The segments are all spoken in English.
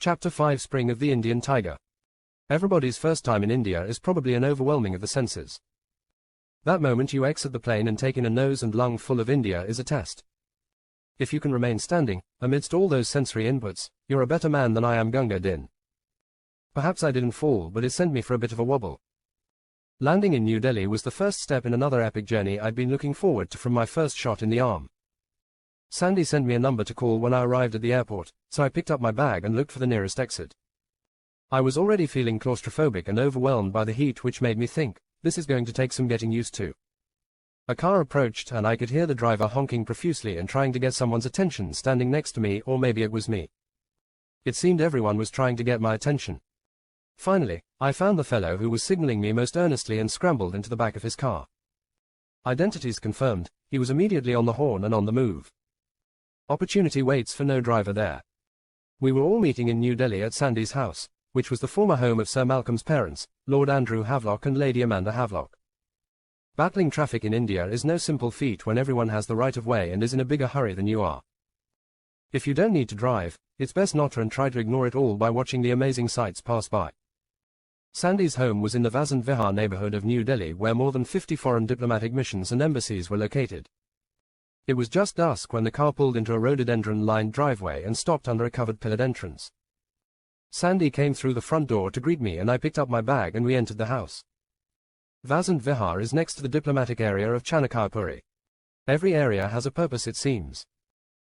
Chapter 5 Spring of the Indian Tiger. Everybody's first time in India is probably an overwhelming of the senses. That moment you exit the plane and take in a nose and lung full of India is a test. If you can remain standing, amidst all those sensory inputs, you're a better man than I am Gunga Din. Perhaps I didn't fall, but it sent me for a bit of a wobble. Landing in New Delhi was the first step in another epic journey I'd been looking forward to from my first shot in the arm. Sandy sent me a number to call when I arrived at the airport, so I picked up my bag and looked for the nearest exit. I was already feeling claustrophobic and overwhelmed by the heat, which made me think, this is going to take some getting used to. A car approached and I could hear the driver honking profusely and trying to get someone's attention standing next to me, or maybe it was me. It seemed everyone was trying to get my attention. Finally, I found the fellow who was signaling me most earnestly and scrambled into the back of his car. Identities confirmed, he was immediately on the horn and on the move. Opportunity waits for no driver there. We were all meeting in New Delhi at Sandy's house, which was the former home of Sir Malcolm's parents, Lord Andrew Havelock and Lady Amanda Havelock. Battling traffic in India is no simple feat when everyone has the right of way and is in a bigger hurry than you are. If you don't need to drive, it's best not to and try to ignore it all by watching the amazing sights pass by. Sandy's home was in the Vasant Vihar neighborhood of New Delhi, where more than 50 foreign diplomatic missions and embassies were located. It was just dusk when the car pulled into a rhododendron-lined driveway and stopped under a covered pillared entrance. Sandy came through the front door to greet me and I picked up my bag and we entered the house. Vasant Vihar is next to the diplomatic area of Chanakapuri. Every area has a purpose, it seems.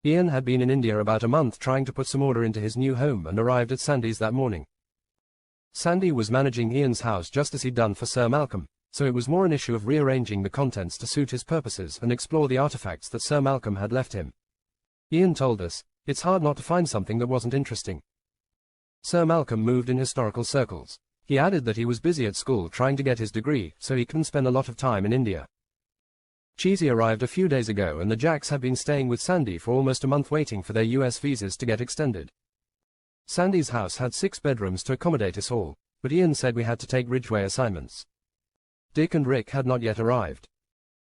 Ian had been in India about a month trying to put some order into his new home and arrived at Sandy's that morning. Sandy was managing Ian's house just as he'd done for Sir Malcolm, so it was more an issue of rearranging the contents to suit his purposes and explore the artifacts that Sir Malcolm had left him. Ian told us, it's hard not to find something that wasn't interesting. Sir Malcolm moved in historical circles. He added that he was busy at school trying to get his degree, so he couldn't spend a lot of time in India. Cheesy arrived a few days ago and the Jacks had been staying with Sandy for almost a month waiting for their US visas to get extended. Sandy's house had 6 bedrooms to accommodate us all, but Ian said we had to take Ridgeway assignments. Dick and Rick had not yet arrived.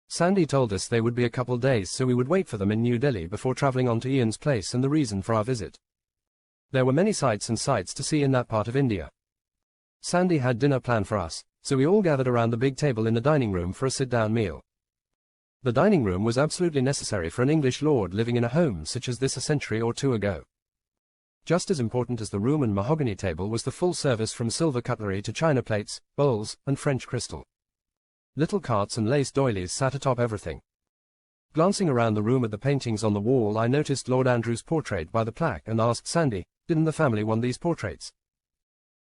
Sandy told us they would be a couple days, so we would wait for them in New Delhi before traveling on to Ian's place and the reason for our visit. There were many sights and sights to see in that part of India. Sandy had dinner planned for us, so we all gathered around the big table in the dining room for a sit-down meal. The dining room was absolutely necessary for an English lord living in a home such as this a century or two ago. Just as important as the room and mahogany table was the full service from silver cutlery to china plates, bowls, and French crystal. Little carts and lace doilies sat atop everything. Glancing around the room at the paintings on the wall, I noticed Lord Andrew's portrait by the plaque and asked Sandy, didn't the family want these portraits?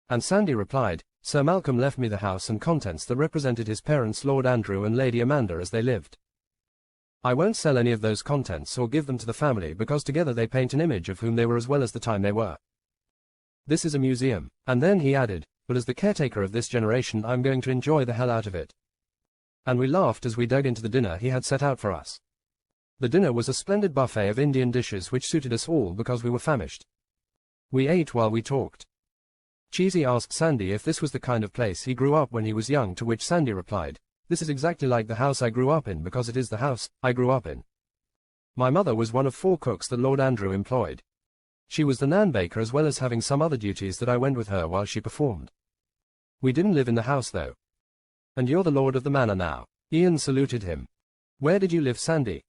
And Sandy replied, Sir Malcolm left me the house and contents that represented his parents Lord Andrew and Lady Amanda as they lived. I won't sell any of those contents or give them to the family because together they paint an image of whom they were as well as the time they were. This is a museum. And then he added, but as the caretaker of this generation I'm going to enjoy the hell out of it. And we laughed as we dug into the dinner he had set out for us. The dinner was a splendid buffet of Indian dishes which suited us all because we were famished. We ate while we talked. Cheesy asked Sandy if this was the kind of place he grew up when he was young, to which Sandy replied, this is exactly like the house I grew up in because it is the house I grew up in. My mother was one of 4 cooks that Lord Andrew employed. She was the nan baker as well as having some other duties that I went with her while she performed. We didn't live in the house though. And you're the lord of the manor now. Ian saluted him. Where did you live, Sandy?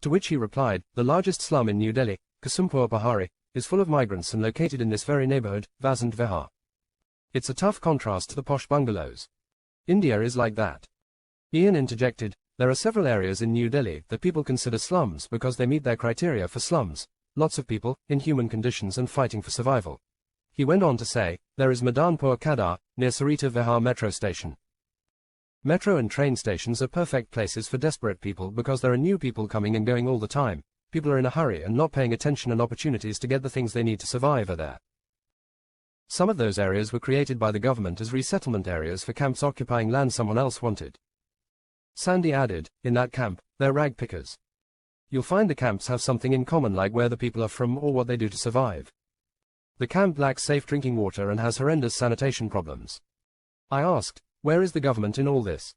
To which he replied, the largest slum in New Delhi, Kasumpur Pahari, is full of migrants and located in this very neighborhood, Vasant Vihar. It's a tough contrast to the posh bungalows. India is like that. Ian interjected, there are several areas in New Delhi that people consider slums because they meet their criteria for slums, lots of people, in human conditions and fighting for survival. He went on to say, there is Madanpur Kadar, near Sarita Vihar metro station. Metro and train stations are perfect places for desperate people because there are new people coming and going all the time. People are in a hurry and not paying attention, and opportunities to get the things they need to survive are there. Some of those areas were created by the government as resettlement areas for camps occupying land someone else wanted. Sandy added, in that camp, they're rag pickers. You'll find the camps have something in common, like where the people are from or what they do to survive. The camp lacks safe drinking water and has horrendous sanitation problems. I asked, where is the government in all this?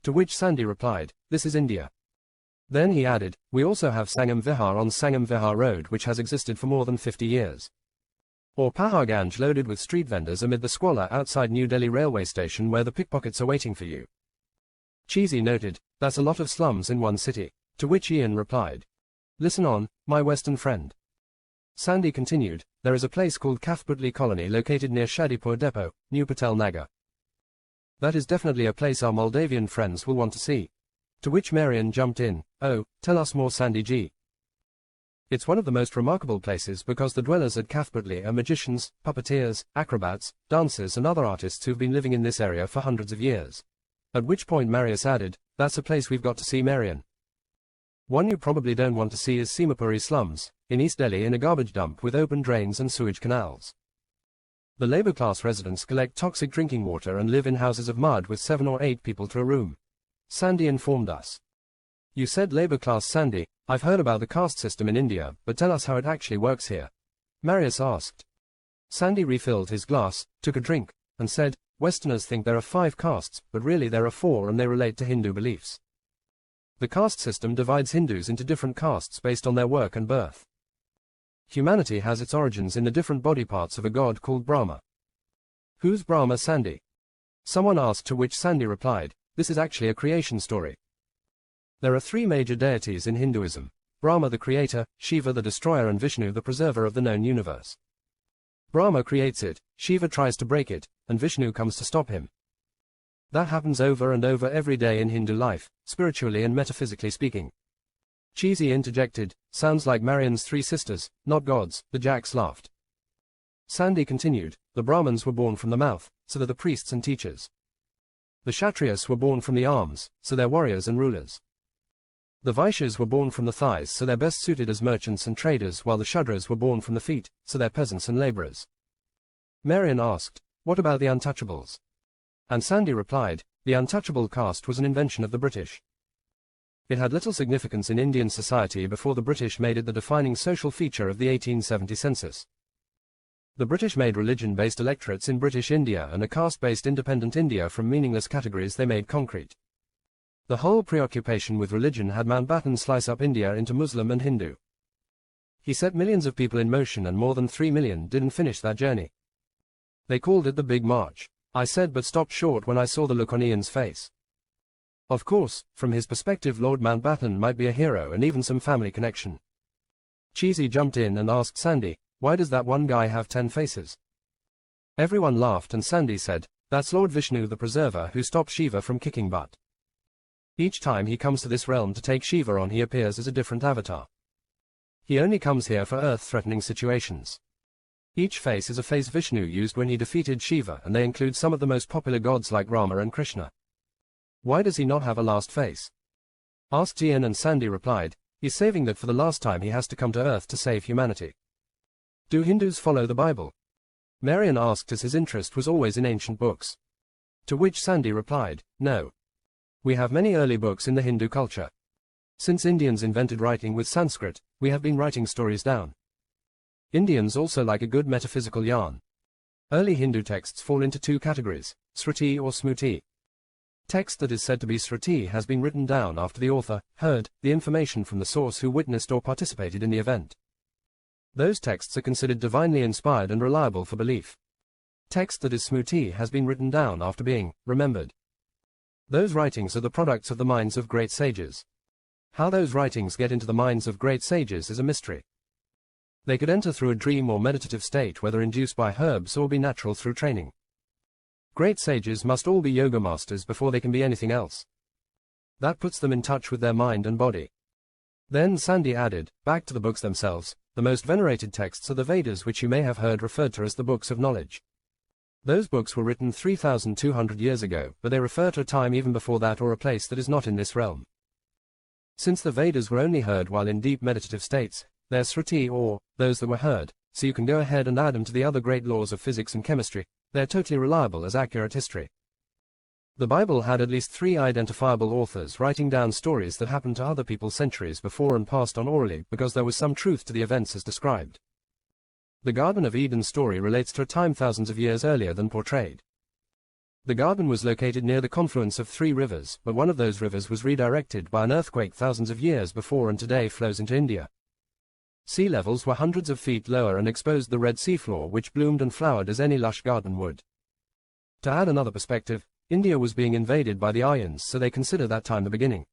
To which Sandy replied, this is India. Then he added, we also have Sangam Vihar on Sangam Vihar Road, which has existed for more than 50 years. Or Paharganj loaded with street vendors amid the squalor outside New Delhi railway station where the pickpockets are waiting for you. Cheesy noted, that's a lot of slums in one city, to which Ian replied, listen on, my western friend. Sandy continued, there is a place called Kathputli Colony located near Shadipur Depot, New Patel Nagar. That is definitely a place our Moldavian friends will want to see. To which Marian jumped in, oh, tell us more Sandy G. It's one of the most remarkable places because the dwellers at Kathputli are magicians, puppeteers, acrobats, dancers and other artists who've been living in this area for hundreds of years. At which point Marius added, that's a place we've got to see Marian. One you probably don't want to see is Simapuri slums, in East Delhi in a garbage dump with open drains and sewage canals. The labor-class residents collect toxic drinking water and live in houses of mud with 7 or 8 people to a room. Sandy informed us. You said labor-class, Sandy. I've heard about the caste system in India, but tell us how it actually works here. Marius asked. Sandy refilled his glass, took a drink, and said, Westerners think there are 5 castes, but really there are 4 and they relate to Hindu beliefs. The caste system divides Hindus into different castes based on their work and birth. Humanity has its origins in the different body parts of a god called Brahma. Who's Brahma, Sandy? Someone asked, to which Sandy replied, this is actually a creation story. There are 3 major deities in Hinduism, Brahma the creator, Shiva the destroyer and Vishnu the preserver of the known universe. Brahma creates it, Shiva tries to break it, and Vishnu comes to stop him. That happens over and over every day in Hindu life, spiritually and metaphysically speaking. Cheesy interjected, sounds like Marian's 3 sisters, not gods. The Jacks laughed. Sandy continued, the Brahmins were born from the mouth, so they're the priests and teachers. The Kshatriyas were born from the arms, so they're warriors and rulers. The Vaishyas were born from the thighs, so they're best suited as merchants and traders, while the Shudras were born from the feet, so they're peasants and laborers. Marian asked, what about the untouchables? And Sandy replied, the untouchable caste was an invention of the British. It had little significance in Indian society before the British made it the defining social feature of the 1870 census. The British made religion-based electorates in British India and a caste-based independent India from meaningless categories they made concrete. The whole preoccupation with religion had Mountbatten slice up India into Muslim and Hindu. He set millions of people in motion and more than 3 million didn't finish that journey. They called it the Big March. I said, but stopped short when I saw the look on Ian's face. Of course, from his perspective Lord Mountbatten might be a hero and even some family connection. Cheesy jumped in and asked Sandy, why does that one guy have 10 faces? Everyone laughed and Sandy said, that's Lord Vishnu the Preserver who stopped Shiva from kicking butt. Each time he comes to this realm to take Shiva on he appears as a different avatar. He only comes here for earth-threatening situations. Each face is a face Vishnu used when he defeated Shiva and they include some of the most popular gods like Rama and Krishna. Why does he not have a last face? Asked Ian and Sandy replied, he's saving that for the last time he has to come to earth to save humanity. Do Hindus follow the Bible? Marian asked as his interest was always in ancient books. To which Sandy replied, no. We have many early books in the Hindu culture. Since Indians invented writing with Sanskrit, we have been writing stories down. Indians also like a good metaphysical yarn. Early Hindu texts fall into 2 categories, Sruti or Smruti. Text that is said to be Sruti has been written down after the author heard the information from the source who witnessed or participated in the event. Those texts are considered divinely inspired and reliable for belief. Text that is Smruti has been written down after being remembered. Those writings are the products of the minds of great sages. How those writings get into the minds of great sages is a mystery. They could enter through a dream or meditative state, whether induced by herbs or be natural through training. Great sages must all be yoga masters before they can be anything else. That puts them in touch with their mind and body. Then Sandy added, back to the books themselves, the most venerated texts are the Vedas, which you may have heard referred to as the books of knowledge. Those books were written 3,200 years ago, but they refer to a time even before that or a place that is not in this realm. Since the Vedas were only heard while in deep meditative states, they're Sruti or those that were heard, so you can go ahead and add them to the other great laws of physics and chemistry. They're totally reliable as accurate history. The Bible had at least 3 identifiable authors writing down stories that happened to other people centuries before and passed on orally because there was some truth to the events as described. The Garden of Eden story relates to a time thousands of years earlier than portrayed. The garden was located near the confluence of 3 rivers, but one of those rivers was redirected by an earthquake thousands of years before and today flows into India. Sea levels were hundreds of feet lower and exposed the Red Sea floor, which bloomed and flowered as any lush garden would. To add another perspective, India was being invaded by the Aryans, so they consider that time the beginning.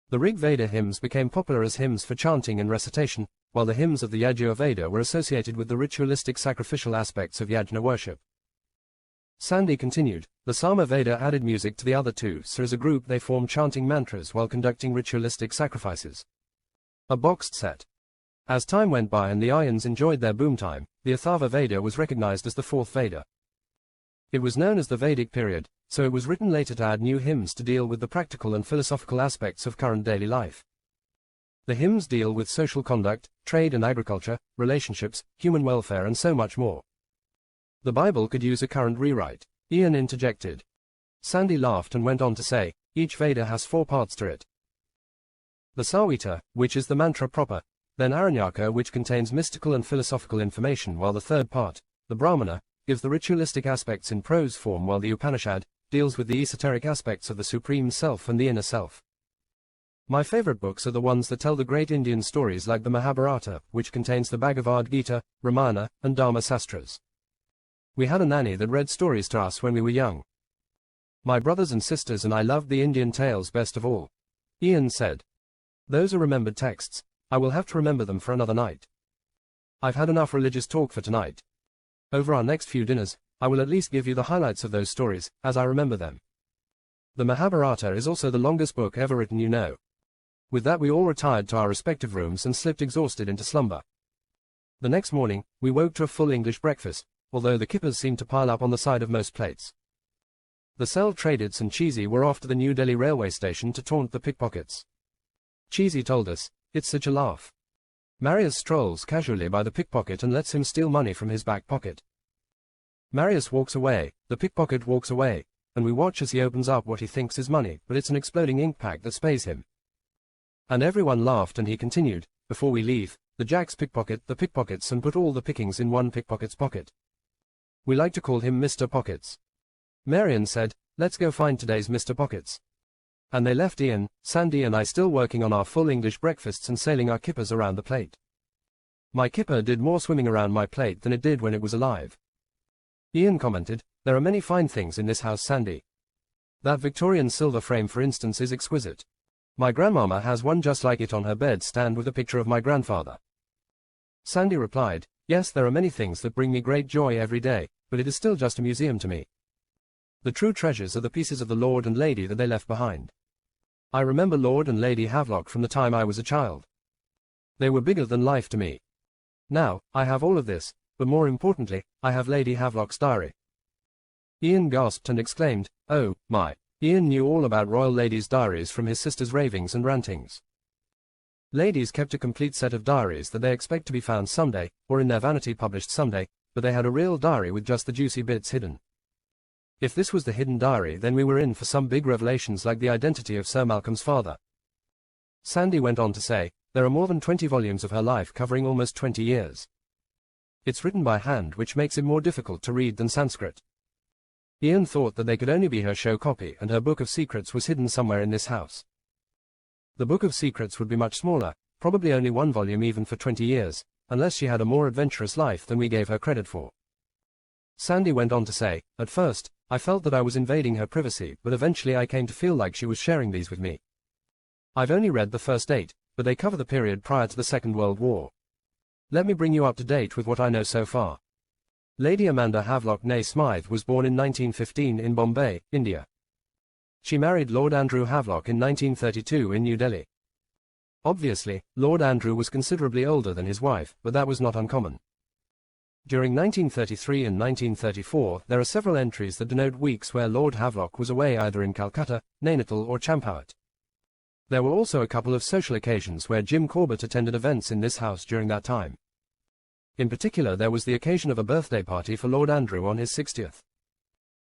The Rig Veda hymns became popular as hymns for chanting and recitation, while the hymns of the Yajur Veda were associated with the ritualistic sacrificial aspects of yajna worship. Sandy continued, the Sama Veda added music to the other two, so as a group they formed chanting mantras while conducting ritualistic sacrifices. A boxed set. As time went by and the Aryans enjoyed their boom time, the Atharva Veda was recognized as the fourth Veda. It was known as the Vedic period, so it was written later to add new hymns to deal with the practical and philosophical aspects of current daily life. The hymns deal with social conduct, trade and agriculture, relationships, human welfare and so much more. The Bible could use a current rewrite, Ian interjected. Sandy laughed and went on to say, each Veda has 4 parts to it. The Samhita, which is the mantra proper, then Aranyaka, which contains mystical and philosophical information, while the third part, the Brahmana, gives the ritualistic aspects in prose form, while the Upanishad deals with the esoteric aspects of the Supreme Self and the inner self. My favorite books are the ones that tell the great Indian stories like the Mahabharata, which contains the Bhagavad Gita, Ramayana, and Dharma Sastras. We had a nanny that read stories to us when we were young. My brothers and sisters and I loved the Indian tales best of all. Ian said. Those are remembered texts. I will have to remember them for another night. I've had enough religious talk for tonight. Over our next few dinners, I will at least give you the highlights of those stories, as I remember them. The Mahabharata is also the longest book ever written, you know. With that we all retired to our respective rooms and slipped exhausted into slumber. The next morning, we woke to a full English breakfast, although the kippers seemed to pile up on the side of most plates. The Cell Tradeds and Cheesy were off to the New Delhi railway station to taunt the pickpockets. Cheesy told us, it's such a laugh. Marius strolls casually by the pickpocket and lets him steal money from his back pocket. Marius walks away, the pickpocket walks away, and we watch as he opens up what he thinks is money, but it's an exploding ink pack that spays him. And everyone laughed, and he continued, before we leave, the Jacks pickpocket the pickpockets and put all the pickings in one pickpocket's pocket. We like to call him Mr. Pockets. Marion said, let's go find today's Mr. Pockets. And they left Ian, Sandy and I still working on our full English breakfasts and sailing our kippers around the plate. My kipper did more swimming around my plate than it did when it was alive. Ian commented, there are many fine things in this house, Sandy. That Victorian silver frame, for instance, is exquisite. My grandmama has one just like it on her bed stand with a picture of my grandfather. Sandy replied, yes, there are many things that bring me great joy every day, but it is still just a museum to me. The true treasures are the pieces of the Lord and Lady that they left behind. I remember Lord and Lady Havelock from the time I was a child. They were bigger than life to me. Now, I have all of this, but more importantly, I have Lady Havelock's diary. Ian gasped and exclaimed, oh, my. Ian knew all about royal ladies' diaries from his sister's ravings and rantings. Ladies kept a complete set of diaries that they expect to be found someday, or in their vanity published someday, but they had a real diary with just the juicy bits hidden. If this was the hidden diary, then we were in for some big revelations like the identity of Sir Malcolm's father. Sandy went on to say, there are more than 20 volumes of her life covering almost 20 years. It's written by hand, which makes it more difficult to read than Sanskrit. Ian thought that they could only be her show copy, and her Book of Secrets was hidden somewhere in this house. The Book of Secrets would be much smaller, probably only 1 volume even for 20 years, unless she had a more adventurous life than we gave her credit for. Sandy went on to say, at first, I felt that I was invading her privacy, but eventually I came to feel like she was sharing these with me. I've only read the first 8, but they cover the period prior to the Second World War. Let me bring you up to date with what I know so far. Lady Amanda Havelock née Smythe was born in 1915 in Bombay, India. She married Lord Andrew Havelock in 1932 in New Delhi. Obviously, Lord Andrew was considerably older than his wife, but that was not uncommon. During 1933 and 1934, there are several entries that denote weeks where Lord Havelock was away either in Calcutta, Nainital or Champawat. There were also a couple of social occasions where Jim Corbett attended events in this house during that time. In particular, there was the occasion of a birthday party for Lord Andrew on his 60th.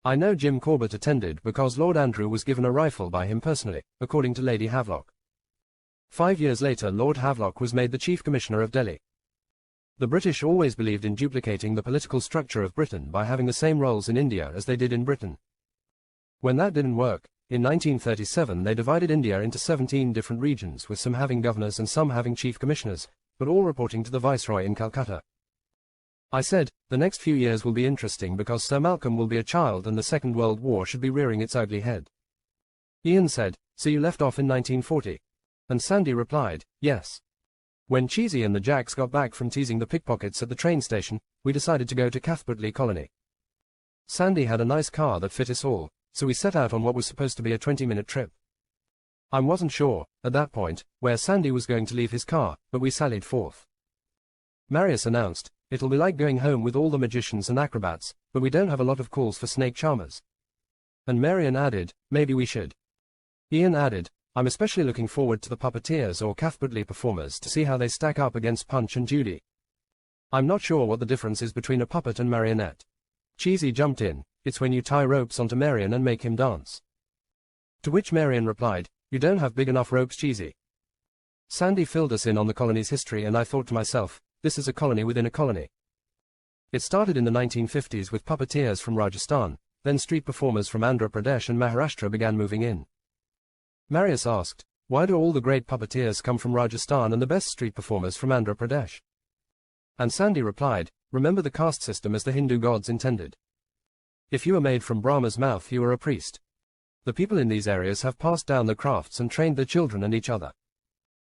I know Jim Corbett attended because Lord Andrew was given a rifle by him personally, according to Lady Havelock. 5 years later, Lord Havelock was made the Chief Commissioner of Delhi. The British always believed in duplicating the political structure of Britain by having the same roles in India as they did in Britain. When that didn't work, in 1937 they divided India into 17 different regions, with some having governors and some having chief commissioners, but all reporting to the Viceroy in Calcutta. I said, the next few years will be interesting because Sir Malcolm will be a child and the Second World War should be rearing its ugly head. Ian said, so you left off in 1940? And Sandy replied, yes. When Cheesy and the Jacks got back from teasing the pickpockets at the train station, we decided to go to Cathbertley Colony. Sandy had a nice car that fit us all, so we set out on what was supposed to be a 20-minute trip. I wasn't sure, at that point, where Sandy was going to leave his car, but we sallied forth. Marius announced, it'll be like going home with all the magicians and acrobats, but we don't have a lot of calls for snake charmers. And Marion added, maybe we should. Ian added, I'm especially looking forward to the puppeteers or Cathbertley performers to see how they stack up against Punch and Judy. I'm not sure what the difference is between a puppet and marionette. Cheesy jumped in, it's when you tie ropes onto Marion and make him dance. To which Marion replied, you don't have big enough ropes, Cheesy. Sandy filled us in on the colony's history and I thought to myself, this is a colony within a colony. It started in the 1950s with puppeteers from Rajasthan, then street performers from Andhra Pradesh and Maharashtra began moving in. Marius asked, why do all the great puppeteers come from Rajasthan and the best street performers from Andhra Pradesh? And Sandy replied, remember the caste system as the Hindu gods intended. If you were made from Brahma's mouth you were a priest. The people in these areas have passed down the crafts and trained their children and each other.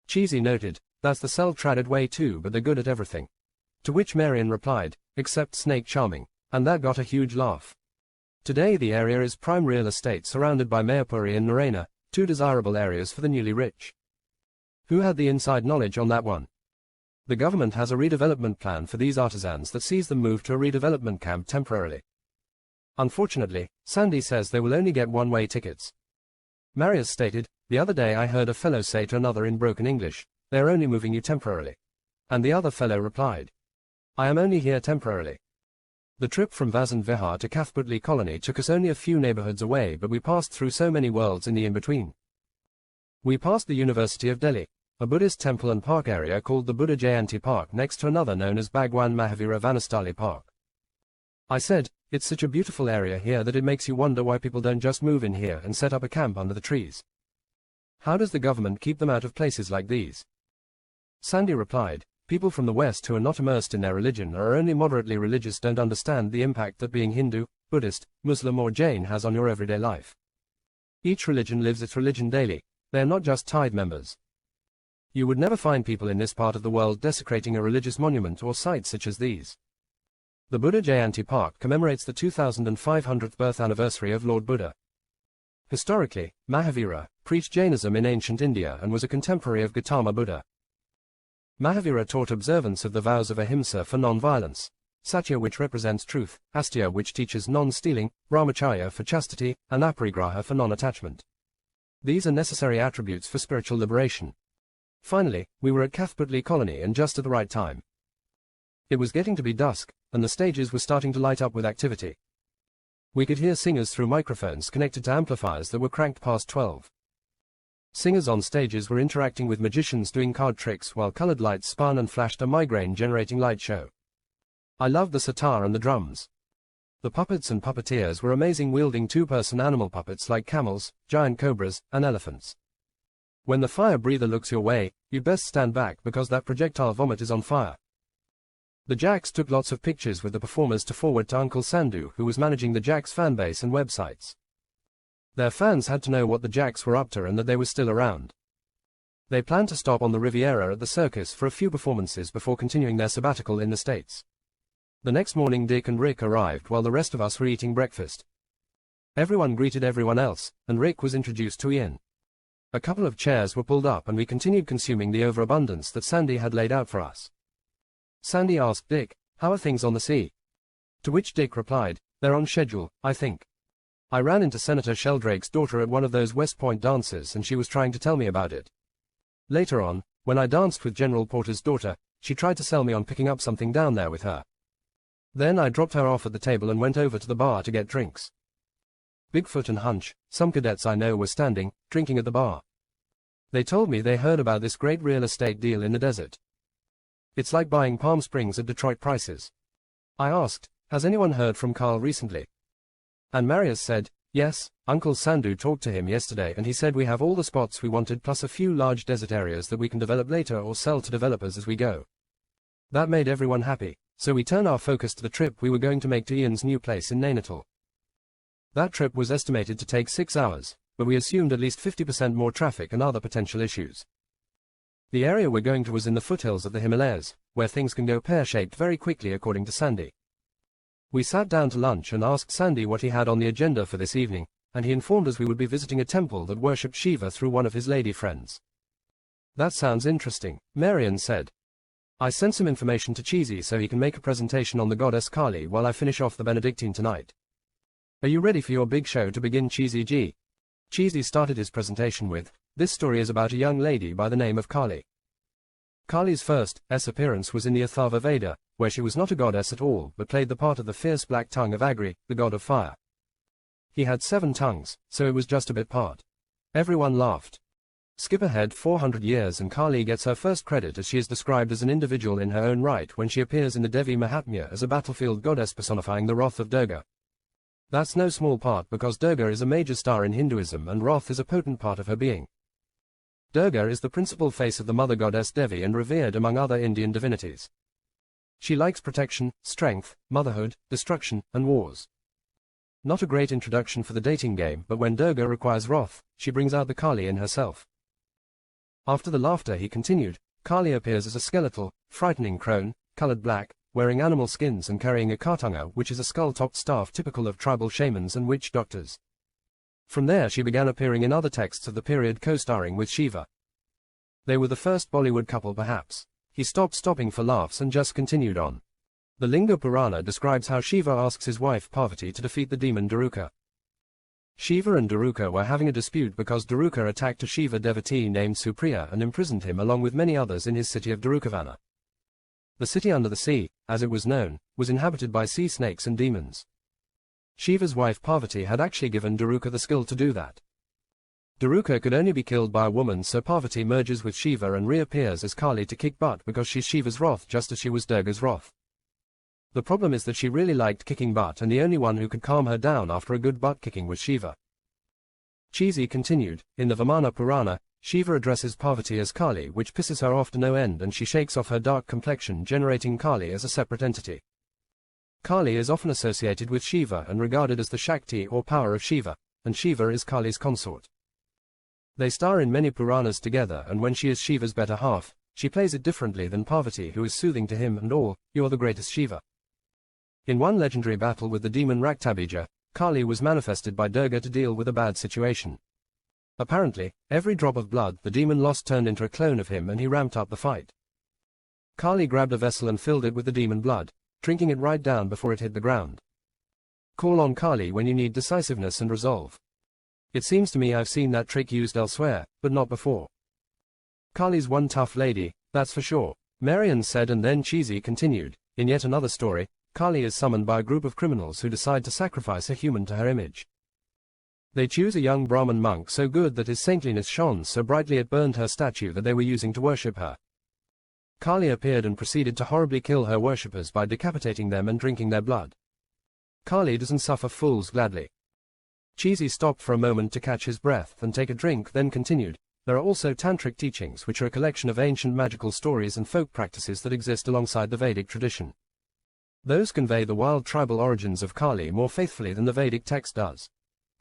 Cheesy noted, that's the self-traded way too, but they're good at everything. To which Marion replied, except snake charming, and that got a huge laugh. Today the area is prime real estate surrounded by Mayapuri and Narayana, two desirable areas for the newly rich. Who had the inside knowledge on that one? The government has a redevelopment plan for these artisans that sees them move to a redevelopment camp temporarily. Unfortunately, Sandy says they will only get one-way tickets. Marius stated, the other day I heard a fellow say to another in broken English, they are only moving you temporarily. And the other fellow replied, I am only here temporarily. The trip from Vasant Vihar to Cathbertley Colony took us only a few neighborhoods away, but we passed through so many worlds in the in-between. We passed the University of Delhi, a Buddhist temple and park area called the Buddha Jayanti Park next to another known as Bhagwan Mahavira Vanastali Park. I said, it's such a beautiful area here that it makes you wonder why people don't just move in here and set up a camp under the trees. How does the government keep them out of places like these? Sandy replied, people from the West who are not immersed in their religion or are only moderately religious don't understand the impact that being Hindu, Buddhist, Muslim or Jain has on your everyday life. Each religion lives its religion daily, they are not just tithe members. You would never find people in this part of the world desecrating a religious monument or site such as these. The Buddha Jayanti Park commemorates the 2500th birth anniversary of Lord Buddha. Historically, Mahavira preached Jainism in ancient India and was a contemporary of Gautama Buddha. Mahavira taught observance of the vows of ahimsa for non-violence, satya which represents truth, astya which teaches non-stealing, brahmacharya for chastity, and aparigraha for non-attachment. These are necessary attributes for spiritual liberation. Finally, we were at Cathbertley Colony and just at the right time. It was getting to be dusk, and the stages were starting to light up with activity. We could hear singers through microphones connected to amplifiers that were cranked past 12. Singers on stages were interacting with magicians doing card tricks while colored lights spun and flashed a migraine-generating light show. I loved the sitar and the drums. The puppets and puppeteers were amazing, wielding two-person animal puppets like camels, giant cobras, and elephants. When the fire breather looks your way, you'd best stand back because that projectile vomit is on fire. The Jacks took lots of pictures with the performers to forward to Uncle Sandhu, who was managing the Jacks fanbase and websites. Their fans had to know what the Jacks were up to and that they were still around. They planned to stop on the Riviera at the circus for a few performances before continuing their sabbatical in the States. The next morning Dick and Rick arrived while the rest of us were eating breakfast. Everyone greeted everyone else, and Rick was introduced to Ian. A couple of chairs were pulled up and we continued consuming the overabundance that Sandy had laid out for us. Sandy asked Dick, how are things on the sea? To which Dick replied, they're on schedule, I think. I ran into Senator Sheldrake's daughter at one of those West Point dances and she was trying to tell me about it. Later on, when I danced with General Porter's daughter, she tried to sell me on picking up something down there with her. Then I dropped her off at the table and went over to the bar to get drinks. Bigfoot and Hunch, some cadets I know, were standing, drinking at the bar. They told me they heard about this great real estate deal in the desert. It's like buying Palm Springs at Detroit prices. I asked, has anyone heard from Carl recently? And Marius said, Yes, Uncle Sandhu talked to him yesterday and he said we have all the spots we wanted plus a few large desert areas that we can develop later or sell to developers as we go. That made everyone happy, so we turned our focus to the trip we were going to make to Ian's new place in Nainital. That trip was estimated to take 6 hours, but we assumed at least 50% more traffic and other potential issues. The area we're going to was in the foothills of the Himalayas, where things can go pear-shaped very quickly according to Sandy. We sat down to lunch and asked Sandy what he had on the agenda for this evening, and he informed us we would be visiting a temple that worshipped Shiva through one of his lady friends. That sounds interesting, Marian said. I sent some information to Cheesy so he can make a presentation on the goddess Kali while I finish off the Benedictine tonight. Are you ready for your big show to begin, Cheesy G? Cheesy started his presentation with, this story is about a young lady by the name of Kali. Kali's first appearance was in the Atharva Veda, where she was not a goddess at all but played the part of the fierce black tongue of Agri, the god of fire. He had 7 tongues, so it was just a bit part. Everyone laughed. Skip ahead 400 years and Kali gets her first credit as she is described as an individual in her own right when she appears in the Devi Mahatmya as a battlefield goddess personifying the wrath of Durga. That's no small part because Durga is a major star in Hinduism and wrath is a potent part of her being. Durga is the principal face of the mother goddess Devi and revered among other Indian divinities. She likes protection, strength, motherhood, destruction, and wars. Not a great introduction for the dating game, but when Durga requires wrath, she brings out the Kali in herself. After the laughter he continued, Kali appears as a skeletal, frightening crone, colored black, wearing animal skins and carrying a kartanga, which is a skull-topped staff typical of tribal shamans and witch doctors. From there she began appearing in other texts of the period co-starring with Shiva. They were the first Bollywood couple perhaps. He stopped stopping for laughs and just continued on. The Linga Purana describes how Shiva asks his wife Parvati to defeat the demon Daruka. Shiva and Daruka were having a dispute because Daruka attacked a Shiva devotee named Supriya and imprisoned him along with many others in his city of Darukavana. The city under the sea, as it was known, was inhabited by sea snakes and demons. Shiva's wife Parvati had actually given Daruka the skill to do that. Daruka could only be killed by a woman, so Parvati merges with Shiva and reappears as Kali to kick butt because she's Shiva's wrath just as she was Durga's wrath. The problem is that she really liked kicking butt and the only one who could calm her down after a good butt kicking was Shiva. Cheesy continued, in the Vamana Purana, Shiva addresses Parvati as Kali, which pisses her off to no end and she shakes off her dark complexion, generating Kali as a separate entity. Kali is often associated with Shiva and regarded as the Shakti or power of Shiva, and Shiva is Kali's consort. They star in many Puranas together, and when she is Shiva's better half, she plays it differently than Parvati, who is soothing to him and all, you're the greatest Shiva. In one legendary battle with the demon Raktabija, Kali was manifested by Durga to deal with a bad situation. Apparently, every drop of blood the demon lost turned into a clone of him and he ramped up the fight. Kali grabbed a vessel and filled it with the demon blood, drinking it right down before it hit the ground. Call on Kali when you need decisiveness and resolve. It seems to me I've seen that trick used elsewhere, but not before. Kali's one tough lady, that's for sure, Marian said, and then Cheesy continued, in yet another story, Kali is summoned by a group of criminals who decide to sacrifice a human to her image. They choose a young Brahmin monk so good that his saintliness shone so brightly it burned her statue that they were using to worship her. Kali appeared and proceeded to horribly kill her worshippers by decapitating them and drinking their blood. Kali doesn't suffer fools gladly. Cheesy stopped for a moment to catch his breath and take a drink, then continued, there are also tantric teachings which are a collection of ancient magical stories and folk practices that exist alongside the Vedic tradition. Those convey the wild tribal origins of Kali more faithfully than the Vedic text does.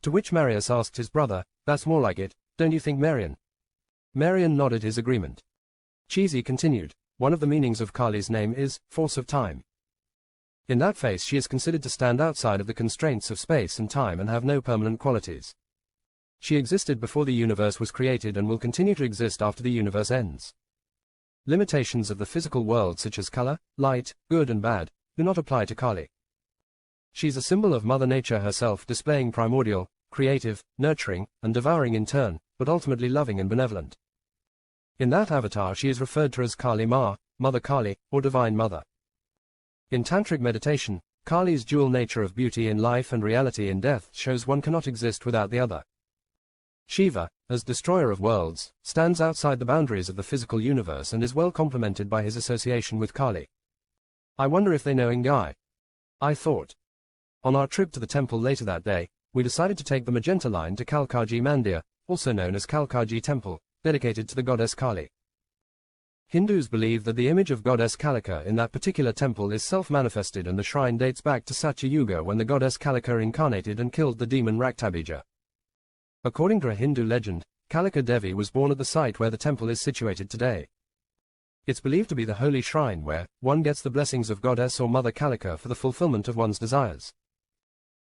To which Marius asked his brother, that's more like it, don't you think, Marian? Marian nodded his agreement. Cheesy continued, one of the meanings of Kali's name is, force of time. In that phase she is considered to stand outside of the constraints of space and time and have no permanent qualities. She existed before the universe was created and will continue to exist after the universe ends. Limitations of the physical world such as color, light, good and bad, do not apply to Kali. She's a symbol of Mother Nature herself, displaying primordial, creative, nurturing, and devouring in turn, but ultimately loving and benevolent. In that avatar she is referred to as Kali Ma, Mother Kali, or Divine Mother. In tantric meditation, Kali's dual nature of beauty in life and reality in death shows one cannot exist without the other. Shiva, as destroyer of worlds, stands outside the boundaries of the physical universe and is well complemented by his association with Kali. I wonder if they know Ngai. I thought. On our trip to the temple later that day, we decided to take the magenta line to Kalkaji Mandir, also known as Kalkaji Temple, dedicated to the goddess Kali. Hindus believe that the image of goddess Kalika in that particular temple is self-manifested, and the shrine dates back to Satya Yuga, when the goddess Kalika incarnated and killed the demon Raktabija. According to a Hindu legend, Kalika Devi was born at the site where the temple is situated today. It's believed to be the holy shrine where one gets the blessings of goddess or mother Kalika for the fulfillment of one's desires.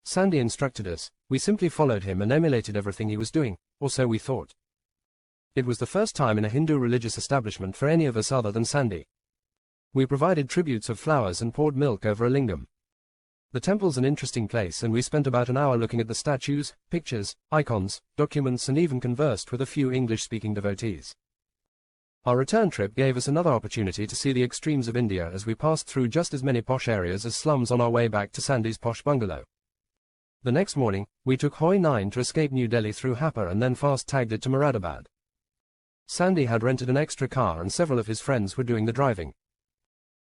Sandy instructed us, we simply followed him and emulated everything he was doing, or so we thought. It was the first time in a Hindu religious establishment for any of us other than Sandy. We provided tributes of flowers and poured milk over a lingam. The temple's an interesting place, and we spent about an hour looking at the statues, pictures, icons, documents, and even conversed with a few English-speaking devotees. Our return trip gave us another opportunity to see the extremes of India, as we passed through just as many posh areas as slums on our way back to Sandy's posh bungalow. The next morning, we took Hoi 9 to escape New Delhi through Hapur and then fast-tagged it to Moradabad. Sandy had rented an extra car and several of his friends were doing the driving.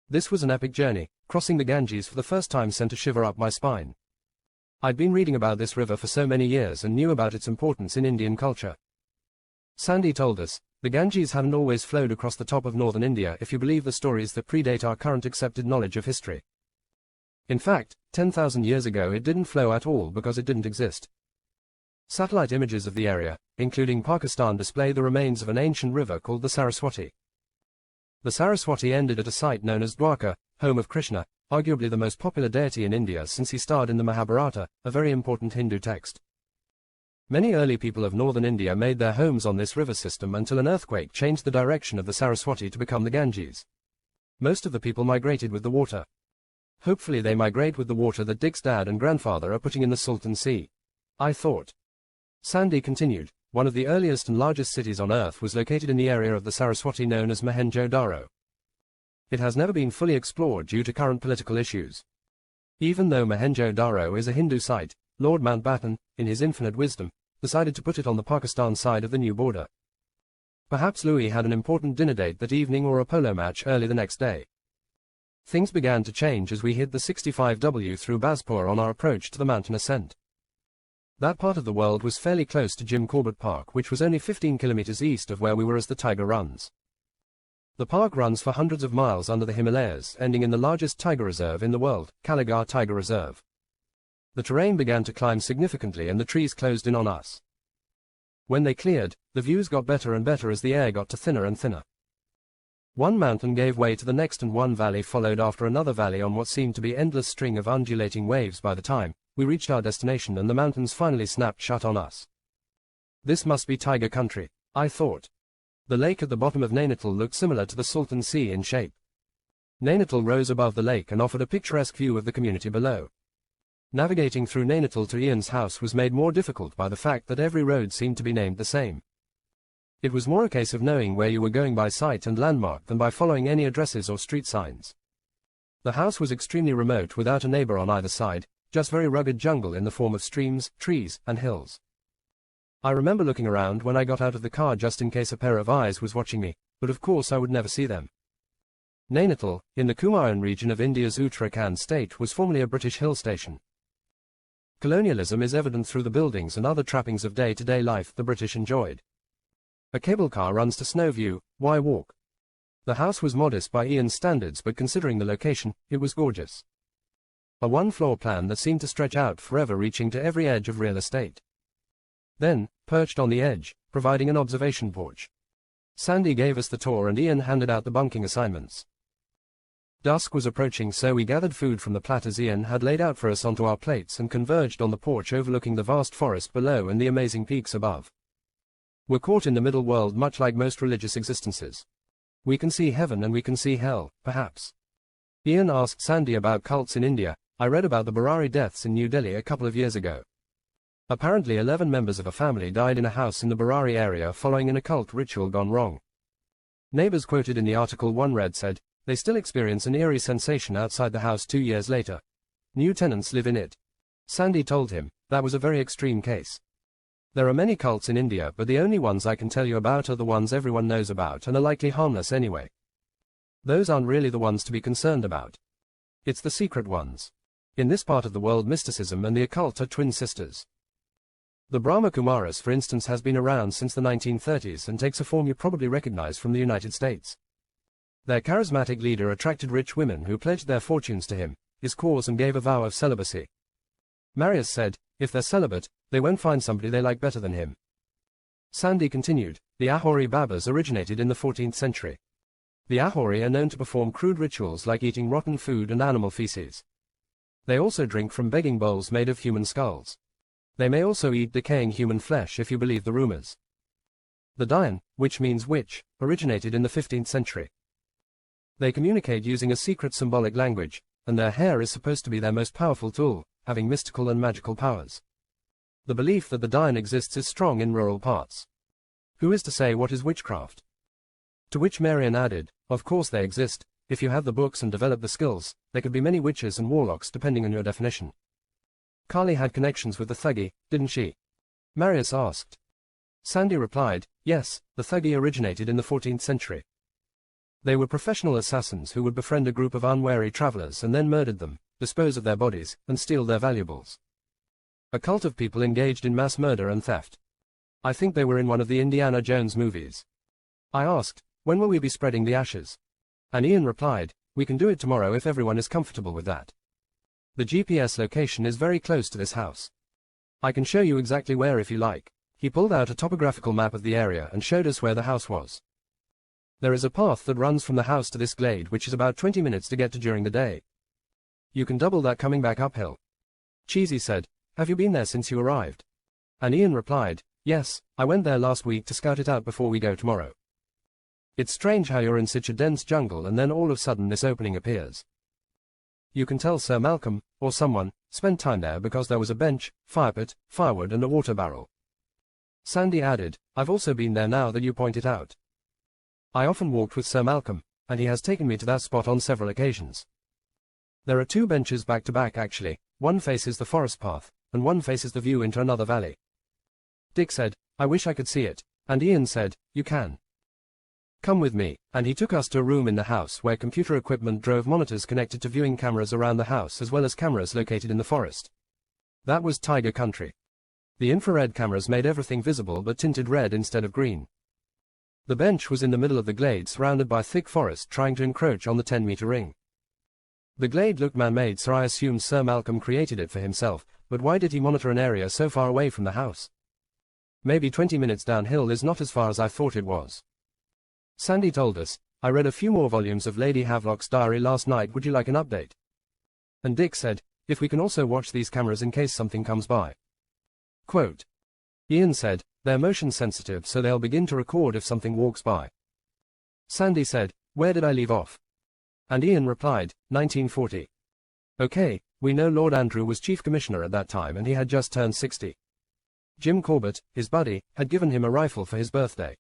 This was an epic journey. Crossing the Ganges for the first time sent a shiver up my spine. I'd been reading about this river for so many years and knew about its importance in Indian culture. Sandy told us, the Ganges hadn't always flowed across the top of northern India if you believe the stories that predate our current accepted knowledge of history. In fact, 10,000 years ago it didn't flow at all because it didn't exist. Satellite images of the area, including Pakistan, display the remains of an ancient river called the Saraswati. The Saraswati ended at a site known as Dwarka, home of Krishna, arguably the most popular deity in India since he starred in the Mahabharata, a very important Hindu text. Many early people of northern India made their homes on this river system until an earthquake changed the direction of the Saraswati to become the Ganges. Most of the people migrated with the water. Hopefully they migrate with the water that Dick's dad and grandfather are putting in the Salton Sea, I thought. Sandy continued, one of the earliest and largest cities on Earth was located in the area of the Saraswati known as Mohenjo-Daro. It has never been fully explored due to current political issues. Even though Mohenjo-Daro is a Hindu site, Lord Mountbatten, in his infinite wisdom, decided to put it on the Pakistan side of the new border. Perhaps Louis had an important dinner date that evening or a polo match early the next day. Things began to change as we hit the 65W through Bazpur on our approach to the mountain ascent. That part of the world was fairly close to Jim Corbett Park, which was only 15 kilometers east of where we were as the tiger runs. The park runs for hundreds of miles under the Himalayas, ending in the largest tiger reserve in the world, Kaligarh Tiger Reserve. The terrain began to climb significantly and the trees closed in on us. When they cleared, the views got better and better as the air got to thinner and thinner. One mountain gave way to the next and one valley followed after another valley on what seemed to be an endless string of undulating waves. By the time we reached our destination and the mountains finally snapped shut on us. This must be tiger country, I thought. The lake at the bottom of Nainital looked similar to the Salton Sea in shape. Nainital rose above the lake and offered a picturesque view of the community below. Navigating through Nainital to Ian's house was made more difficult by the fact that every road seemed to be named the same. It was more a case of knowing where you were going by sight and landmark than by following any addresses or street signs. The house was extremely remote without a neighbor on either side, just very rugged jungle in the form of streams, trees, and hills. I remember looking around when I got out of the car just in case a pair of eyes was watching me, but of course I would never see them. Nainital, in the Kumaon region of India's Uttarakhand state, was formerly a British hill station. Colonialism is evident through the buildings and other trappings of day-to-day life the British enjoyed. A cable car runs to Snowview, why walk? The house was modest by Ian's standards, but considering the location, it was gorgeous. A one-floor plan that seemed to stretch out forever, reaching to every edge of real estate. Then, perched on the edge, providing an observation porch, Sandy gave us the tour and Ian handed out the bunking assignments. Dusk was approaching, so we gathered food from the platters Ian had laid out for us onto our plates and converged on the porch overlooking the vast forest below and the amazing peaks above. We're caught in the middle world, much like most religious existences. We can see heaven and we can see hell, perhaps. Ian asked Sandy about cults in India. I read about the Barari deaths in New Delhi a couple of years ago. Apparently 11 members of a family died in a house in the Barari area following an occult ritual gone wrong. Neighbors quoted in the article one read said, they still experience an eerie sensation outside the house 2 years later. New tenants live in it. Sandy told him, that was a very extreme case. There are many cults in India, but the only ones I can tell you about are the ones everyone knows about and are likely harmless anyway. Those aren't really the ones to be concerned about. It's the secret ones. In this part of the world, mysticism and the occult are twin sisters. The Brahma Kumaris, for instance, has been around since the 1930s and takes a form you probably recognize from the United States. Their charismatic leader attracted rich women who pledged their fortunes to him, his cause, and gave a vow of celibacy. Marius said, if they're celibate, they won't find somebody they like better than him. Sandy continued, the Ahori Babas originated in the 14th century. The Ahori are known to perform crude rituals like eating rotten food and animal feces. They also drink from begging bowls made of human skulls. They may also eat decaying human flesh if you believe the rumors. The Dayan, which means witch, originated in the 15th century. They communicate using a secret symbolic language, and their hair is supposed to be their most powerful tool, having mystical and magical powers. The belief that the Dayan exists is strong in rural parts. Who is to say what is witchcraft? To which Marian added, of course they exist, if you have the books and develop the skills, there could be many witches and warlocks depending on your definition. Kali had connections with the Thuggee, didn't she? Marius asked. Sandy replied, yes, the Thuggee originated in the 14th century. They were professional assassins who would befriend a group of unwary travelers and then murdered them, dispose of their bodies, and steal their valuables. A cult of people engaged in mass murder and theft. I think they were in one of the Indiana Jones movies. I asked, when will we be spreading the ashes? And Ian replied, we can do it tomorrow if everyone is comfortable with that. The GPS location is very close to this house. I can show you exactly where if you like. He pulled out a topographical map of the area and showed us where the house was. There is a path that runs from the house to this glade which is about 20 minutes to get to during the day. You can double that coming back uphill. Cheesy said, have you been there since you arrived? And Ian replied, yes, I went there last week to scout it out before we go tomorrow. It's strange how you're in such a dense jungle and then all of a sudden this opening appears. You can tell Sir Malcolm, or someone, spent time there because there was a bench, fire pit, firewood and a water barrel. Sandy added, I've also been there now that you point it out. I often walked with Sir Malcolm, and he has taken me to that spot on several occasions. There are two benches back to back actually, one faces the forest path, and one faces the view into another valley. Dick said, I wish I could see it, and Ian said, you can. Come with me, and he took us to a room in the house where computer equipment drove monitors connected to viewing cameras around the house as well as cameras located in the forest. That was tiger country. The infrared cameras made everything visible but tinted red instead of green. The bench was in the middle of the glade surrounded by thick forest trying to encroach on the 10-meter ring. The glade looked man-made, so I assumed Sir Malcolm created it for himself, but why did he monitor an area so far away from the house? Maybe 20 minutes downhill is not as far as I thought it was. Sandy told us, I read a few more volumes of Lady Havelock's diary last night, would you like an update? And Dick said, if we can also watch these cameras in case something comes by. Quote. Ian said, they're motion sensitive so they'll begin to record if something walks by. Sandy said, where did I leave off? And Ian replied, 1940. Okay, we know Lord Andrew was Chief Commissioner at that time and he had just turned 60. Jim Corbett, his buddy, had given him a rifle for his birthday.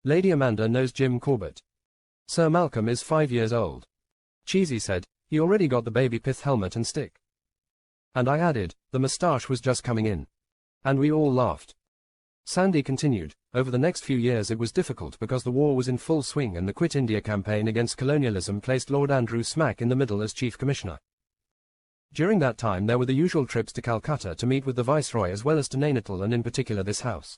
Lady Amanda knows Jim Corbett. Sir Malcolm is 5 years old. Cheesy said, he already got the baby pith helmet and stick. And I added, the moustache was just coming in. And we all laughed. Sandy continued, over the next few years it was difficult because the war was in full swing and the Quit India campaign against colonialism placed Lord Andrew smack in the middle as Chief Commissioner. During that time there were the usual trips to Calcutta to meet with the Viceroy as well as to Nainital and in particular this house.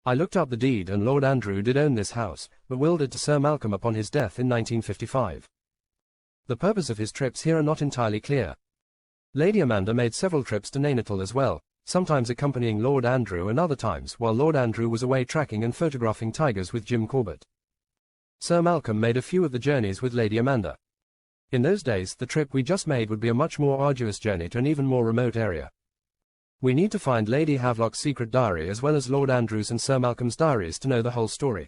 I looked up the deed and Lord Andrew did own this house, but willed it to Sir Malcolm upon his death in 1955. The purpose of his trips here are not entirely clear. Lady Amanda made several trips to Nainital as well, sometimes accompanying Lord Andrew and other times while Lord Andrew was away tracking and photographing tigers with Jim Corbett. Sir Malcolm made a few of the journeys with Lady Amanda. In those days, the trip we just made would be a much more arduous journey to an even more remote area. We need to find Lady Havelock's secret diary as well as Lord Andrew's and Sir Malcolm's diaries to know the whole story.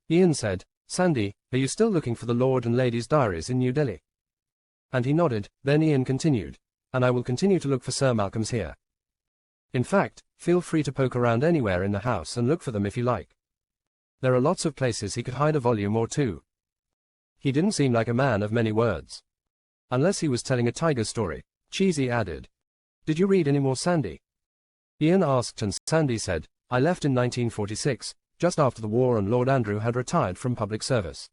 Ian said, Sandy, are you still looking for the Lord and Lady's diaries in New Delhi? And he nodded, then Ian continued, and I will continue to look for Sir Malcolm's here. In fact, feel free to poke around anywhere in the house and look for them if you like. There are lots of places he could hide a volume or two. He didn't seem like a man of many words. Unless he was telling a tiger story, Cheesy added. Did you read any more, Sandy? Ian asked and Sandy said, I left in 1946, just after the war and Lord Andrew had retired from public service.